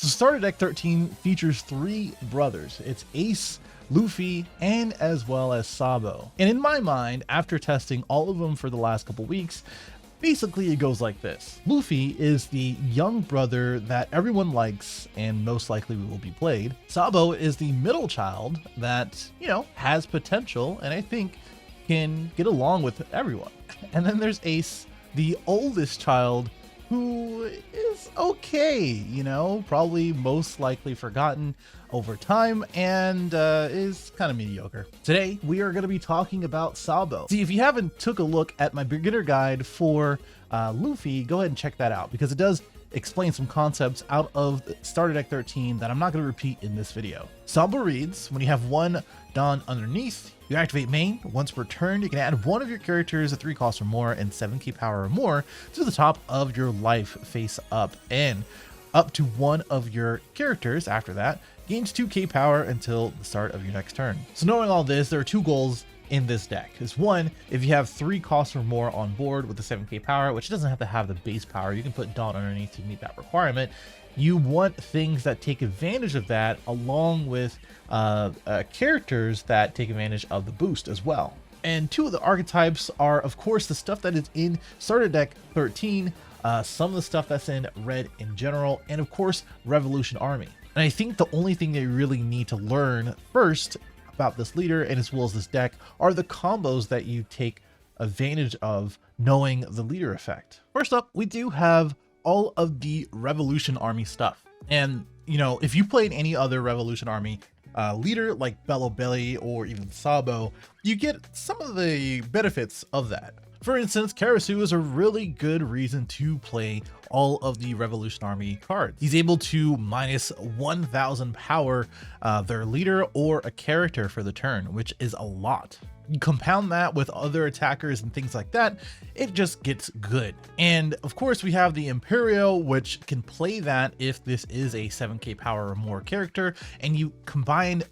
So Starter Deck 13 features 3 brothers. It's Ace, Luffy, and as well as Sabo. And in my mind, after testing all of them for the last couple weeks, basically it goes like this. Luffy is the young brother that everyone likes and most likely will be played. Sabo is the middle child that, has potential and I think can get along with everyone. And then there's Ace, the oldest child, who is okay, probably most likely forgotten over time and is kind of mediocre. Today, we are going to be talking about Sabo. See, if you haven't took a look at my beginner guide for Luffy, go ahead and check that out because it does explain some concepts out of Starter Deck 13 that I'm not going to repeat in this video. Sabo reads, when you have 1 Dawn underneath, you activate main. Once returned, you can add one of your characters at 3 costs or more and 7k power or more to the top of your life face up, and up to one of your characters after that gains 2k power until the start of your next turn. So knowing all this, there are 2 goals in this deck. Is one, if you have 3 costs or more on board with the 7k power, which doesn't have to have the base power, you can put Dawn underneath to meet that requirement. You want things that take advantage of that, along with characters that take advantage of the boost as well. And 2 of the archetypes are, of course, the stuff that is in Starter Deck 13, some of the stuff that's in Red in general, and of course, Revolution Army. And I think the only thing they really need to learn first about this leader and as well as this deck are the combos that you take advantage of knowing the leader effect. First up, we do have all of the Revolution Army stuff. And, if you played any other Revolution Army leader like Bello Belly or even Sabo, you get some of the benefits of that. For instance, Karasu is a really good reason to play all of the Revolution Army cards. He's able to minus 1000 power their leader or a character for the turn, which is a lot. You compound that with other attackers and things like that, it just gets good. And of course we have the Imperio, which can play that if this is a 7k power or more character, and you combine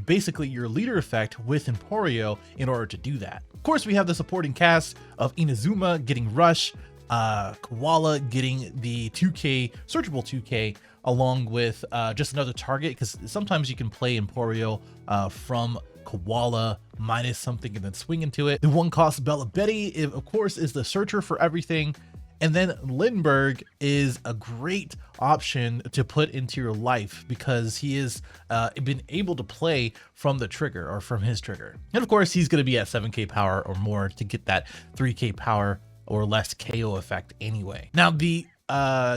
basically your leader effect with Emporio in order to do that. Of course, we have the supporting cast of Inazuma getting Rush, Koala getting the 2k, searchable 2k, along with just another target, because sometimes you can play Emporio from Koala minus something and then swing into it. The 1 cost Bella Betty, of course, is the searcher for everything. And then Lindbergh is a great option to put into your life because he has been able to play from the trigger or from his trigger. And of course, he's going to be at 7k power or more to get that 3k power or less KO effect anyway. Now, the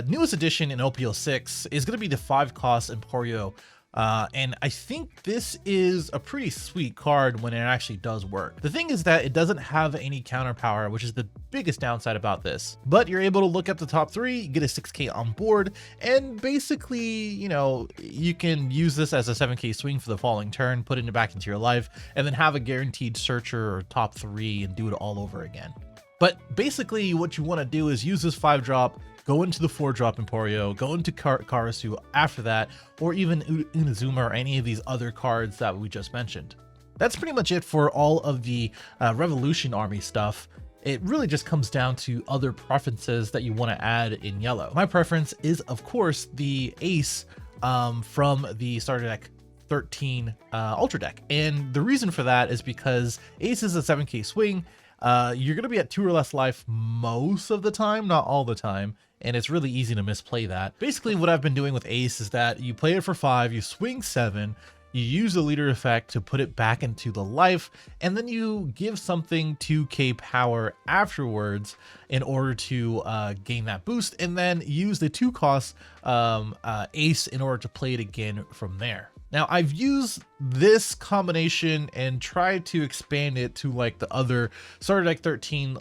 newest addition in OPO6 is going to be the 5 cost Emporio. And I think this is a pretty sweet card when it actually does work. The thing is that it doesn't have any counter power, which is the biggest downside about this, but you're able to look up the top 3, get a 6k on board, and basically, you can use this as a 7k swing for the following turn, put it back into your life, and then have a guaranteed searcher or top 3 and do it all over again. But basically what you want to do is use this 5-drop, go into the 4-drop Emporio, go into Karasu after that, or even Inazuma or any of these other cards that we just mentioned. That's pretty much it for all of the Revolution Army stuff. It really just comes down to other preferences that you want to add in yellow. My preference is, of course, the Ace from the Starter Deck 13 Ultra Deck. And the reason for that is because Ace is a 7k swing. You're going to be at 2 or less life most of the time, not all the time, and it's really easy to misplay that. Basically, what I've been doing with Ace is that you play it for 5, you swing 7, you use the leader effect to put it back into the life, and then you give something 2k power afterwards in order to gain that boost, and then use the 2 cost Ace in order to play it again from there. Now, I've used this combination and tried to expand it to like the other Starter Deck 13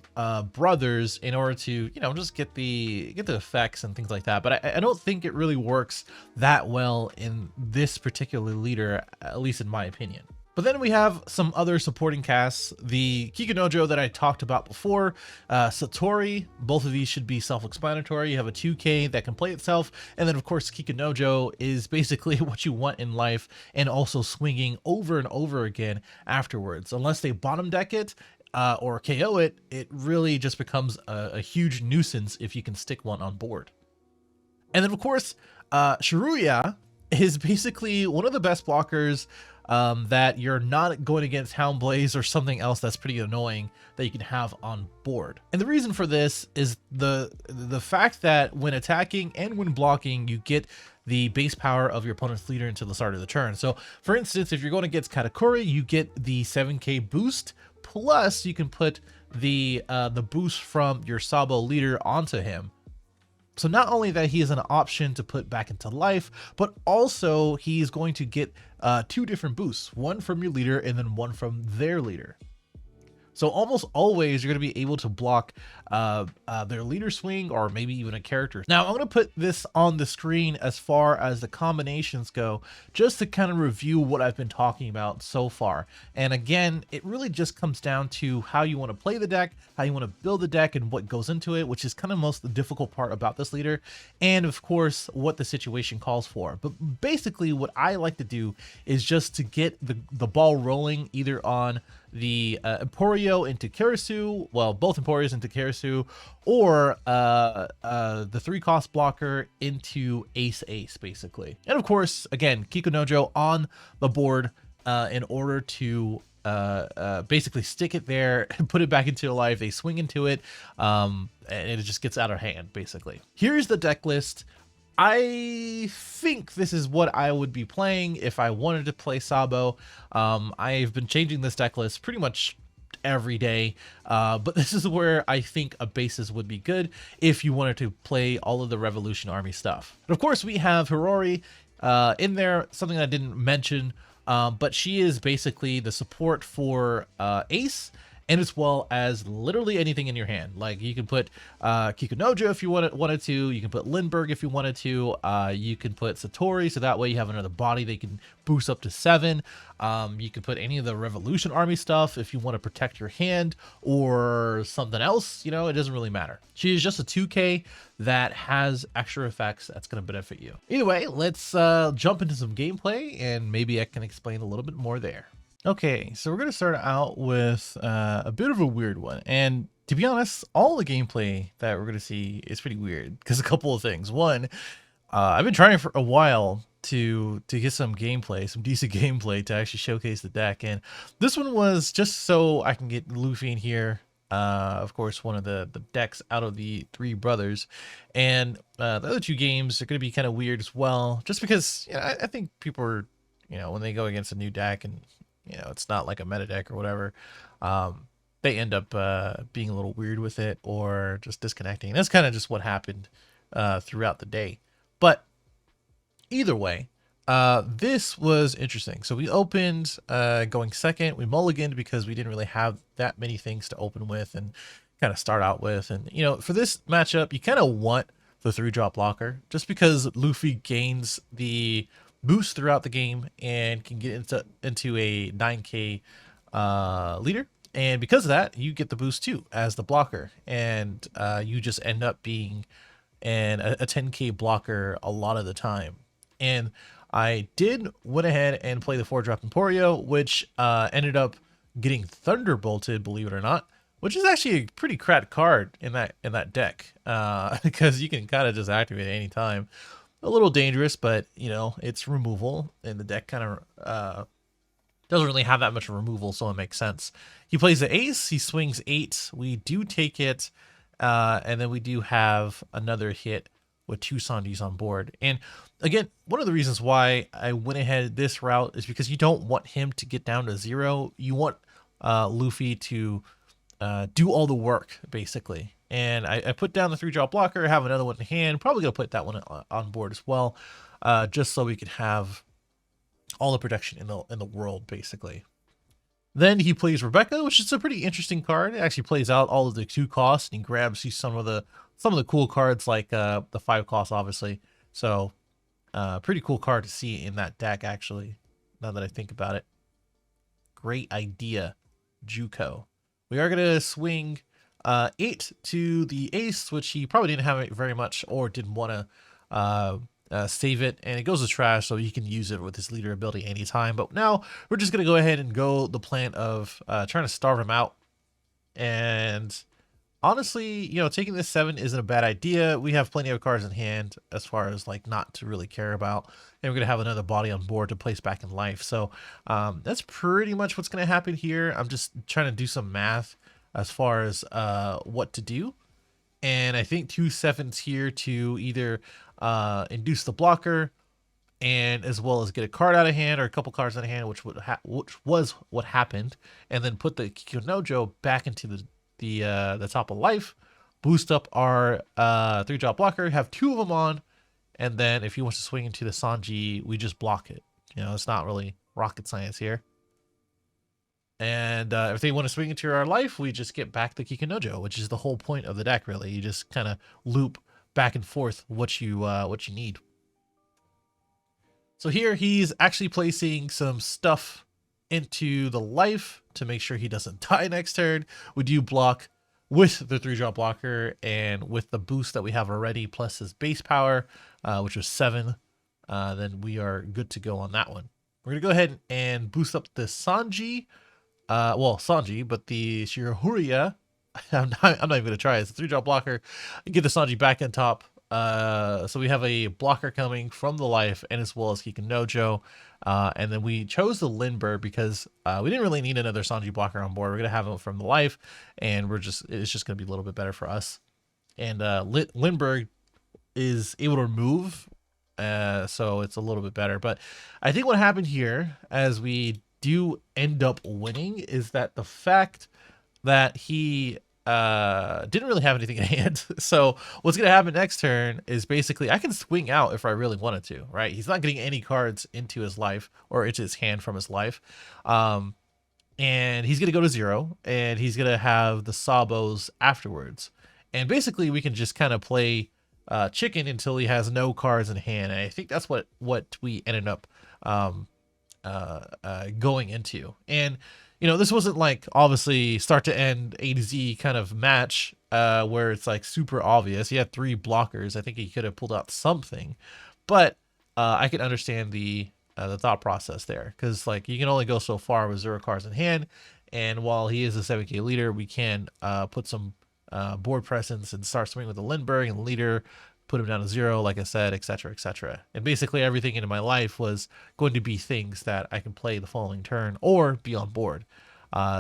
brothers in order to, just get the effects and things like that. But I don't think it really works that well in this particular leader, at least in my opinion. But then we have some other supporting casts, the Kikunojo that I talked about before, Satori. Both of these should be self-explanatory. You have a 2k that can play itself, and then of course Kikunojo is basically what you want in life, and also swinging over and over again afterwards. Unless they bottom deck it or KO it, it really just becomes a huge nuisance if you can stick one on board. And then of course, Shiruya is basically one of the best blockers that you're not going against Houndblaze or something else that's pretty annoying that you can have on board. And the reason for this is the fact that when attacking and when blocking, you get the base power of your opponent's leader until the start of the turn. So for instance, if you're going against Katakuri, you get the 7k boost, plus you can put the boost from your Sabo leader onto him. So not only that he is an option to put back into life, but also he's going to get 2 different boosts, one from your leader and then one from their leader. So almost always you're going to be able to block their leader swing or maybe even a character. Now I'm going to put this on the screen as far as the combinations go, just to kind of review what I've been talking about so far. And again, it really just comes down to how you want to play the deck, how you want to build the deck and what goes into it, which is kind of most the difficult part about this leader. And of course, what the situation calls for. But basically what I like to do is just to get the ball rolling either on the Emporio into Kirisu, well, both Emporios into Kirisu, or the 3-cost blocker into Ace, basically. And of course, again, Kikunojo on the board in order to basically stick it there and put it back into life. They swing into it, and it just gets out of hand, basically. Here's the deck list. I think this is what I would be playing if I wanted to play Sabo. I've been changing this deck list pretty much every day, but this is where I think a basis would be good if you wanted to play all of the Revolution Army stuff. And of course, we have Hirori in there, something I didn't mention, but she is basically the support for Ace, and as well as literally anything in your hand. Like you can put Kikunojo if you wanted to, you can put Lindbergh if you wanted to, you can put Satori, so that way you have another body they can boost up to 7. You can put any of the Revolution Army stuff if you want to protect your hand or something else, you know, it doesn't really matter. She is just a 2k that has extra effects that's going to benefit you. Either way, let's jump into some gameplay and maybe I can explain a little bit more there. Okay, so we're going to start out with a bit of a weird one. And to be honest, all the gameplay that we're going to see is pretty weird because a couple of things. One, I've been trying for a while to get some gameplay, some decent gameplay to actually showcase the deck. And this one was just so I can get Luffy in here. Of course, one of the decks out of the 3 brothers. And the other 2 games are going to be kind of weird as well, just because, you know, I think people are, you know, when they go against a new deck and you know, it's not like a meta deck or whatever, they end up being a little weird with it or just disconnecting. That's kind of just what happened throughout the day. But either way, this was interesting. So we opened going second. We mulliganed because we didn't really have that many things to open with and kind of start out with. And, you know, for this matchup, you kind of want the 3-drop blocker just because Luffy gains the boost throughout the game and can get into a 9k leader, and because of that you get the boost too as the blocker, and you just end up being a 10k blocker a lot of the time. And I went ahead and play the 4-drop Emporio, which ended up getting thunderbolted, believe it or not, which is actually a pretty crap card in that deck, because you can kind of just activate it anytime. A little dangerous, but you know, it's removal, and the deck kind of doesn't really have that much removal, so it makes sense. He plays the Ace, he swings 8, we do take it, and then we do have another hit with 2 Sandys on board. And again, one of the reasons why I went ahead this route is because you don't want him to get down to 0. You want Luffy to do all the work, basically. And I put down the 3-drop blocker, have another one in hand, probably going to put that one on board as well, just so we could have all the protection in the world, basically. Then he plays Rebecca, which is a pretty interesting card. It actually plays out all of the 2 costs, and he grabs some of the cool cards, like the 5 costs, obviously. So pretty cool card to see in that deck, actually, now that I think about it. Great idea, Juco. We are going to swing 8 to the Ace, which he probably didn't have very much or didn't want to save it, and it goes to trash, so he can use it with his leader ability anytime. But now we're just going to go ahead and go the plan of trying to starve him out and honestly, you know, taking this 7 isn't a bad idea. We have plenty of cards in hand as far as like not to really care about. And we're going to have another body on board to place back in life. So that's pretty much what's going to happen here. I'm just trying to do some math as far as what to do. And I think 2 7s here to either induce the blocker and as well as get a card out of hand or a couple cards out of hand, which was what happened, and then put the Kikunojo back into the top of life, boost up our 3-drop blocker, have 2 of them on, and then if he wants to swing into the Sanji, we just block it. You know, it's not really rocket science here. And if they want to swing into our life, we just get back the Kikunojo, which is the whole point of the deck, really. You just kind of loop back and forth what you need. So here he's actually placing some stuff into the life to make sure he doesn't die next turn. We do block with the 3-drop blocker and with the boost that we have already plus his base power, which was 7. Then we are good to go on that one. We're going to go ahead and boost up the Sanji. Well, Sanji, but the Shirahuria, I'm not even going to try it. It's a 3-drop blocker. Get the Sanji back on top. So we have a blocker coming from the life and as well as Kikunojo. And then we chose the Lindbergh because we didn't really need another Sanji blocker on board. We're going to have him from the life and it's just going to be a little bit better for us. And Lindbergh is able to remove, so it's a little bit better. But I think what happened here as we do end up winning is that the fact that he didn't really have anything in hand. So what's going to happen next turn is basically I can swing out if I really wanted to, right? He's not getting any cards into his life or into his hand from his life. And he's going to go to 0 and he's going to have the Sabos afterwards. And basically we can just kind of play chicken until he has no cards in hand. And I think that's what we ended up going into. And you know, this wasn't like obviously start to end A to Z kind of match where it's like super obvious. He had 3 blockers. I think he could have pulled out something, but I can understand the thought process there because like you can only go so far with 0 cards in hand. And while he is a 7K leader, we can put some board presence and start swinging with the Lindbergh and the leader, put him down to 0, like I said, etc., etc. And basically everything in my life was going to be things that I can play the following turn or be on board.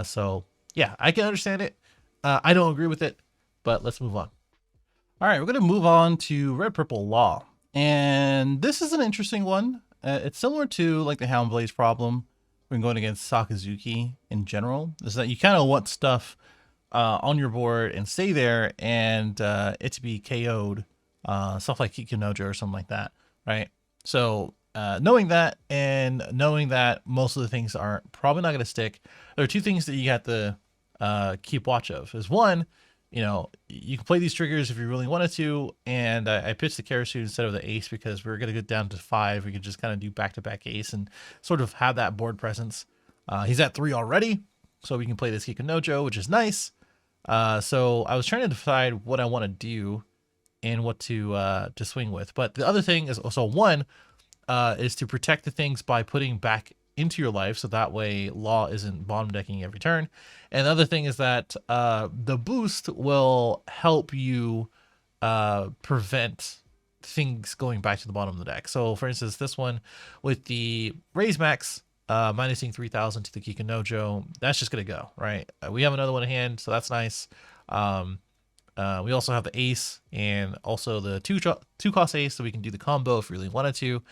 So yeah, I can understand it. I don't agree with it, but let's move on. All right, we're going to move on to Red Purple Law. And this is an interesting one. It's similar to like the Houndblade's problem when going against Sakazuki in general, is that you kind of want stuff on your board and stay there and it to be KO'd. Stuff like Kikunojo or something like that, right? So knowing that and knowing that most of the things are probably not going to stick, there are 2 things that you have to keep watch of. Is one, you know, you can play these triggers if you really wanted to, and I pitched the Karasu instead of the ace because we were going to get down to 5. We could just kind of do back-to-back ace and sort of have that board presence. He's at 3 already, so we can play this Kikunojo, which is nice. So I was trying to decide what I want to do and what to swing with. But the other thing is also one is to protect the things by putting back into your life, so that way Law isn't bottom decking every turn. And the other thing is that the boost will help you prevent things going back to the bottom of the deck. So for instance, this one with the Raise Max minusing 3,000 to the Kikunojo, that's just gonna go, right? We have another one in hand, so that's nice. We also have the ace and also the 2-cost ace, so we can do the combo if we really wanted to.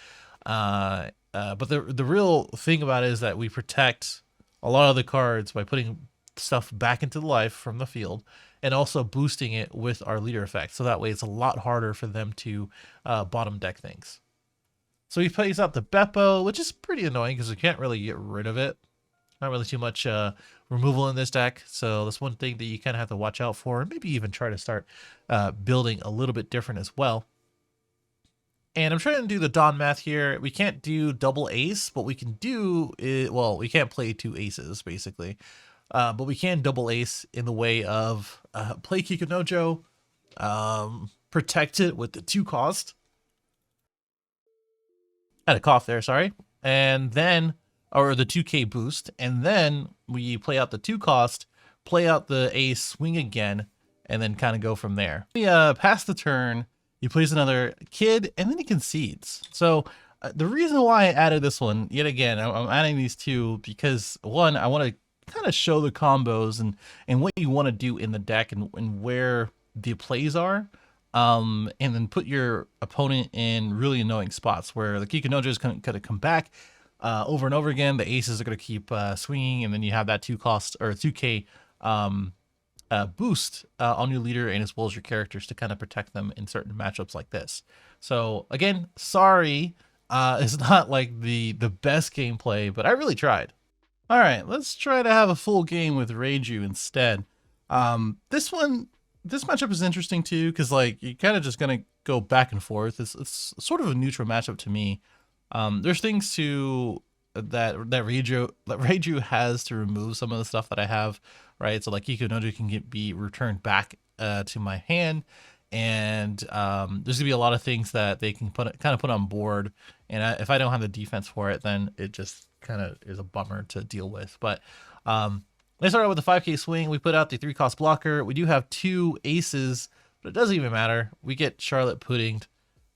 But the real thing about it is that we protect a lot of the cards by putting stuff back into the life from the field and also boosting it with our leader effect. So that way it's a lot harder for them to bottom deck things. So he plays out the Beppo, which is pretty annoying because we can't really get rid of it. Not really too much removal in this deck, so that's one thing that you kind of have to watch out for, and maybe even try to start building a little bit different as well. And I'm trying to do the Dawn math here. We can't do double ace, but we can do it. Well, we can't play 2 aces basically, but we can double ace in the way of play Kikunojo, protect it with the 2-cost. Had a cough there, sorry, and then. Or the 2K boost, and then we play out the 2-cost, play out the ace, swing again, and then kind of go from there. He pass the turn, he plays another kid, and then he concedes. So the reason why I added this one, yet again, I'm adding these two because one, I want to kind of show the combos and what you want to do in the deck and where the plays are. And then put your opponent in really annoying spots where the Kikunojo is going to come back over and over again. The aces are going to keep swinging, and then you have that 2K boost on your leader and as well as your characters to kind of protect them in certain matchups like this. So again, sorry, it's not like the best gameplay, but I really tried. All right, let's try to have a full game with Reiju instead. This matchup is interesting too, because like you're kind of just gonna go back and forth. It's sort of a neutral matchup to me. There's things to that Reiju has to remove some of the stuff that I have, right? So like Kikunojo can be returned back to my hand, and there's gonna be a lot of things that they can kind of put on board. And if I don't have the defense for it, then it just kind of is a bummer to deal with. But let's start out with the 5K swing. We put out the 3-cost blocker. We do have 2 aces, but it doesn't even matter. We get Charlotte Puddinged,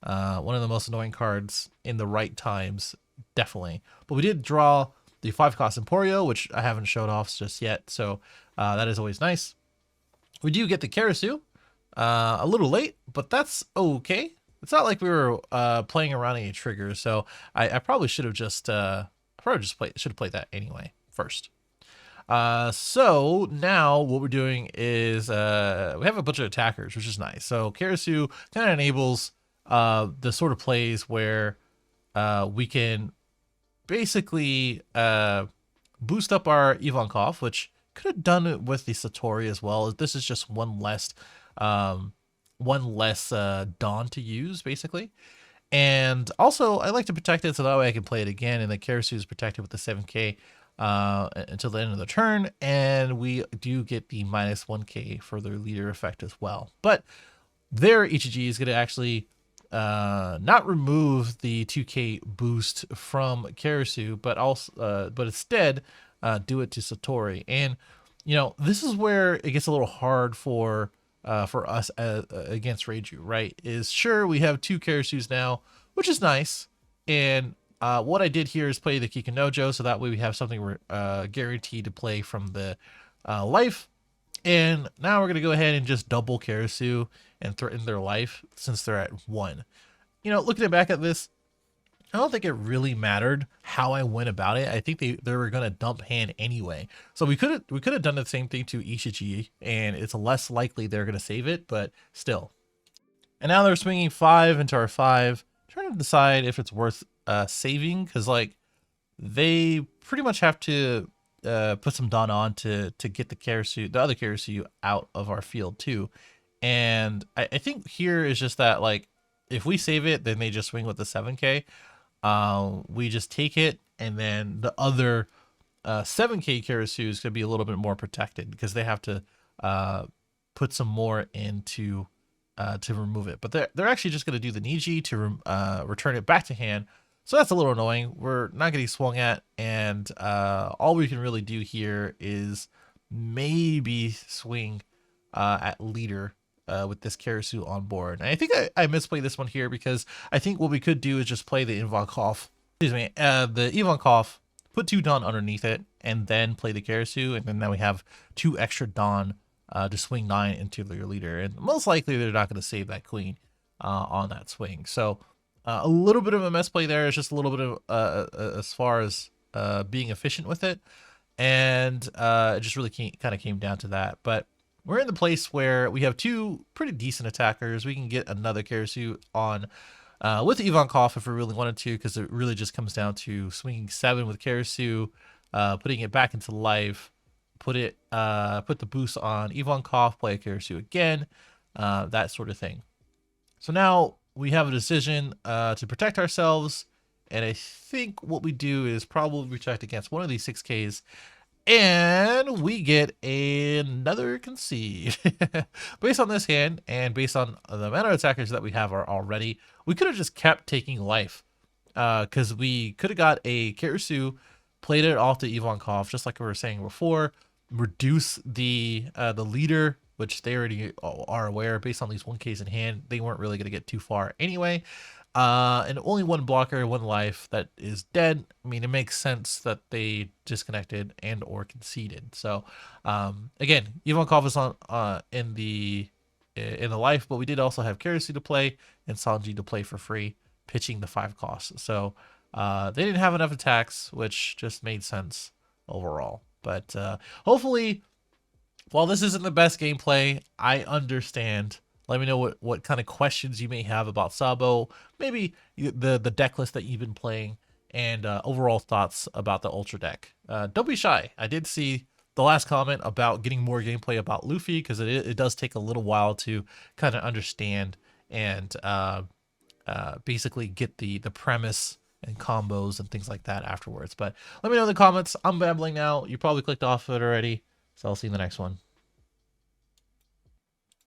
one of the most annoying cards in the right times, definitely. But we did draw the 5-cost Emporio, which I haven't showed off just yet, so that is always nice. We do get the Karasu, a little late, but that's okay. It's not like we were playing around any triggers, so I probably should have just should have played that anyway first. So now what we're doing is we have a bunch of attackers, which is nice. So Karasu kind of enables the sort of plays where we can basically boost up our Ivankov, which could have done it with the Satori as well. This is just one less Dawn to use, basically. And also, I like to protect it so that way I can play it again, and the Karasu is protected with the 7K until the end of the turn, and we do get the minus 1K for their leader effect as well. But their Ichiji is going to actually not remove the 2K boost from Karasu, but instead do it to Satori. And you know, this is where it gets a little hard for us against Reiju, right? Is sure we have 2 Karasus now, which is nice, and what I did here is play the Kikunojo, so that way we have something we're guaranteed to play from the life. And now we're going to go ahead and just double Karasu and threaten their life since they're at 1. You know, looking back at this, I don't think it really mattered how I went about it. I think they were going to dump hand anyway. So we could have done the same thing to Ichiji, and it's less likely they're going to save it, but still. And now they're swinging 5 into our 5, trying to decide if it's worth saving, because like they pretty much have to put some Dawn on to get the other Karasu out of our field too. And I think here is just that, like, if we save it, then they just swing with the 7K. We just take it, and then the other 7K Karasu is going to be a little bit more protected because they have to put some more into to remove it. But they're actually just going to do the Niji to return it back to hand. So that's a little annoying. We're not getting swung at, and all we can really do here is maybe swing at leader with this Karasu on board. And I think I misplayed this one here because I think what we could do is just play the Ivankov, the Ivankov, put 2 Dawn underneath it, and then play the Karasu, and then now we have 2 extra Dawn to swing 9 into your leader. And most likely they're not going to save that queen on that swing. So a little bit of a misplay there. It's just a little bit of as far as being efficient with it, and it just really kind of came down to that. But we're in the place where we have 2 pretty decent attackers. We can get another Karasu on with Ivankov if we really wanted to, because it really just comes down to swinging 7 with Karasu, putting it back into life, put the boost on Ivankov, play a Karasu again, that sort of thing. So now we have a decision to protect ourselves, and I think what we do is probably protect against one of these 6Ks, and we get another concede. Based on this hand, and based on the amount of attackers that we have already, we could have just kept taking life, because we could have got a Karasu, played it off to Ivankov, just like we were saying before, reduce the leader which they already are aware based on these 1Ks in hand. They weren't really going to get too far anyway. And only one blocker, one life that is dead. I mean, it makes sense that they disconnected and or conceded. So again, Ivankov is on in the life, but we did also have Kerosene to play and Sanji to play for free, pitching the 5 costs. So they didn't have enough attacks, which just made sense overall. But hopefully, while this isn't the best gameplay, I understand. Let me know what kind of questions you may have about Sabo, maybe the deck list that you've been playing, and overall thoughts about the Ultra deck. Don't be shy. I did see the last comment about getting more gameplay about Luffy, because it does take a little while to kind of understand and basically get the premise and combos and things like that afterwards. But let me know in the comments. I'm babbling now. You probably clicked off of it already, so I'll see you in the next one.